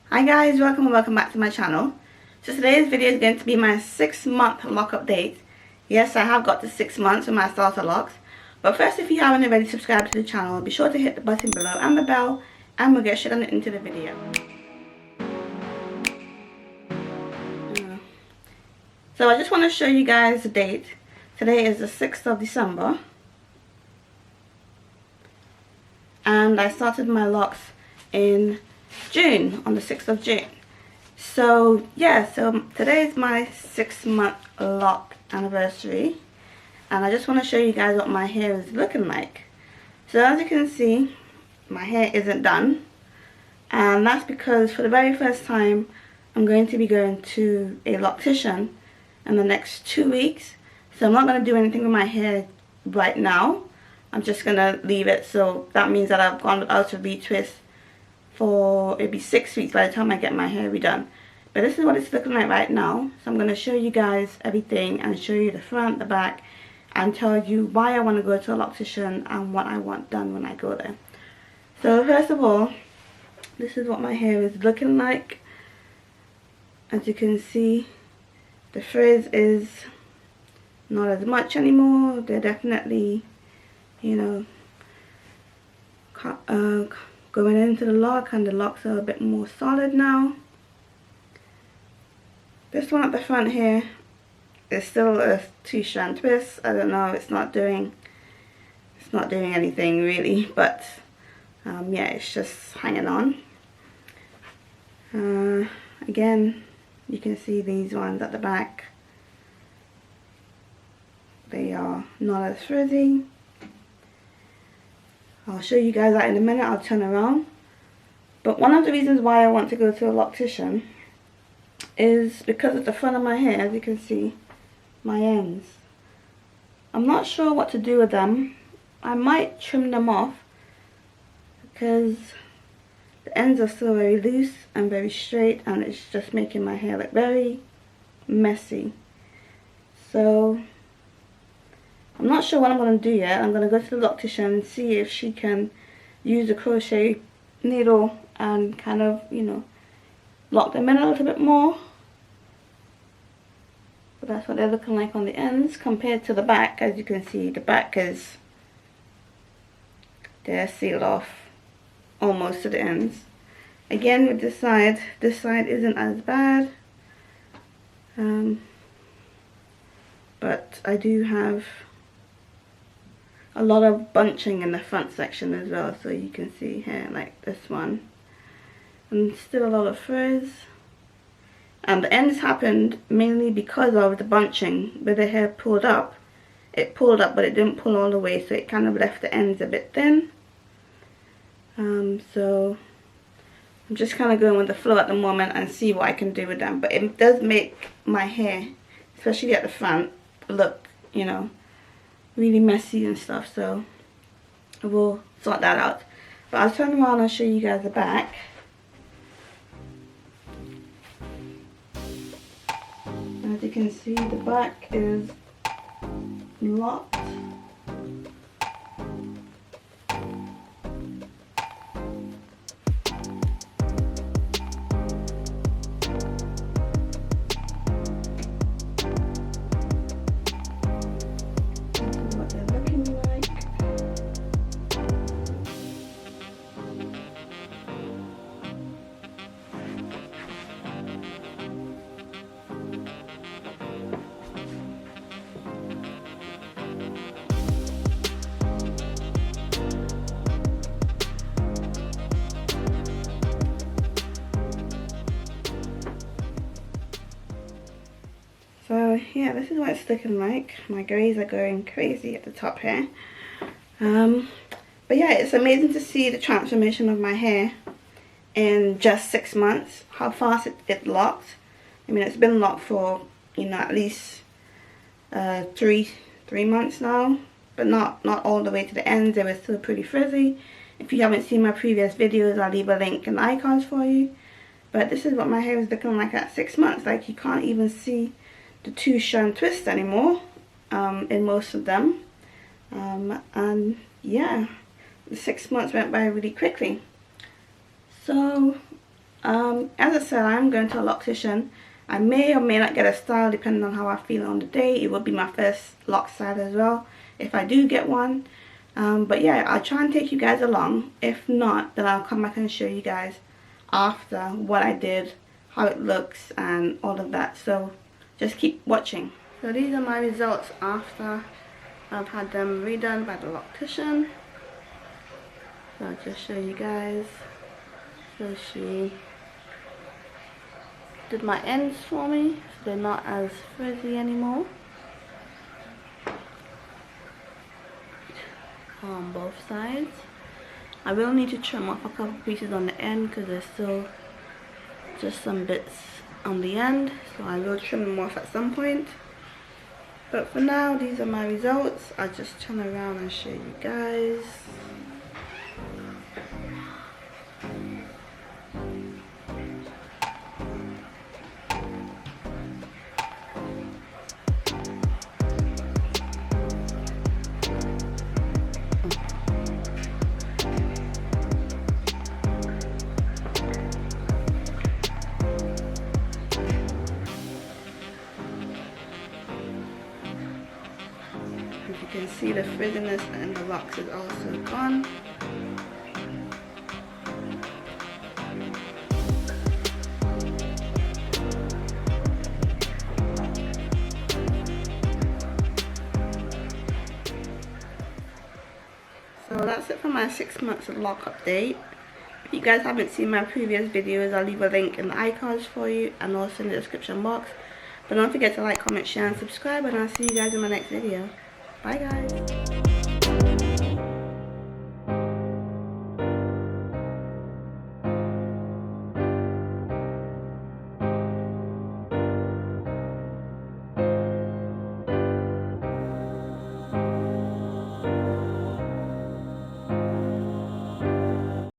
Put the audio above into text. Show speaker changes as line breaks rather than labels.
Hi guys, welcome and welcome back to my channel. So today's video is going to be my 6-month lock update. Yes, I have got to 6 months with my starter locks. But first, if you haven't already subscribed to the channel, be sure to hit the button below and the bell, and we'll get straight on into the video. So I just want to show you guys the date. Today is the 6th of December. And I started my locks in June, on the 6th of June. So yeah, so today is my 6-month lock anniversary, and I just want to show you guys what my hair is looking like. So as you can see, my hair isn't done, and that's because for the very first time I'm going to be going to a loctician in the next 2 weeks. So I'm not going to do anything with my hair right now. I'm just going to leave it. So that means that I've gone without a retwist for maybe 6 weeks by the time I get my hair redone. But this is what it's looking like right now. So I'm going to show you guys everything and show you the front, the back, and tell you why I want to go to a loctician and what I want done when I go there. So first of all, this is what my hair is looking like. As you can see, the frizz is not as much anymore. They're definitely, you know, going into the lock, and the locks are a bit more solid now. This one at the front here is still a 2-strand twist. I don't know, it's not doing anything really, but yeah, it's just hanging on. Again, you can see these ones at the back. They are not as frizzy. I'll show you guys that in a minute. I'll turn around. But one of the reasons why I want to go to a loctician is because of the front of my hair. As you can see, my ends, I'm not sure what to do with them. I might trim them off because the ends are still very loose and very straight, and it's just making my hair look very messy. So I'm not sure what I'm going to do yet. I'm going to go to the loctician and see if she can use a crochet needle and kind of, you know, lock them in a little bit more. But that's what they're looking like on the ends compared to the back. As you can see, the back is, they're sealed off almost to the ends. Again, with this side isn't as bad. But I do have a lot of bunching in the front section as well, so you can see here, like this one, and still a lot of frizz. And the ends happened mainly because of the bunching. Where the hair pulled up, it pulled up, but it didn't pull all the way, so it kind of left the ends a bit thin. So I'm just kind of going with the flow at the moment and see what I can do with them. But it does make my hair, especially at the front, look, you know, really messy and stuff. So I will sort that out. But I'll turn around and show you guys the back. As you can see, the back is locked. So yeah, this is what it's looking like. My grays are going crazy at the top here. But yeah, it's amazing to see the transformation of my hair in just 6 months. How fast it locked. I mean, it's been locked for, you know, at least three months now, but not all the way to the ends. They were still pretty frizzy. If you haven't seen my previous videos, I'll leave a link and icons for you. But this is what my hair is looking like at 6 months. Like, you can't even see the 2-strand twist anymore in most of them. And yeah, the 6 months went by really quickly. So As I said, I'm going to a loctician. I may or may not get a style depending on how I feel on the day. It will be my first lock style as well if I do get one. But yeah, I'll try and take you guys along. If not, then I'll come back and show you guys after what I did, how it looks and all of that. So just keep watching. So these are my results after I've had them redone by the loctician. So I'll just show you guys. So she did my ends for me, so they're not as frizzy anymore on both sides. I will need to trim off a couple pieces on the end because there's still just some bits on the end, so I will trim them off at some point. But for now, these are my results. I'll just turn around and show you guys. As you can see, the frizziness and the locks is also gone. So that's it for my 6 months lock update. If you guys haven't seen my previous videos, I'll leave a link in the iCards for you and also in the description box. But don't forget to like, comment, share and subscribe, and I'll see you guys in my next video. Bye guys.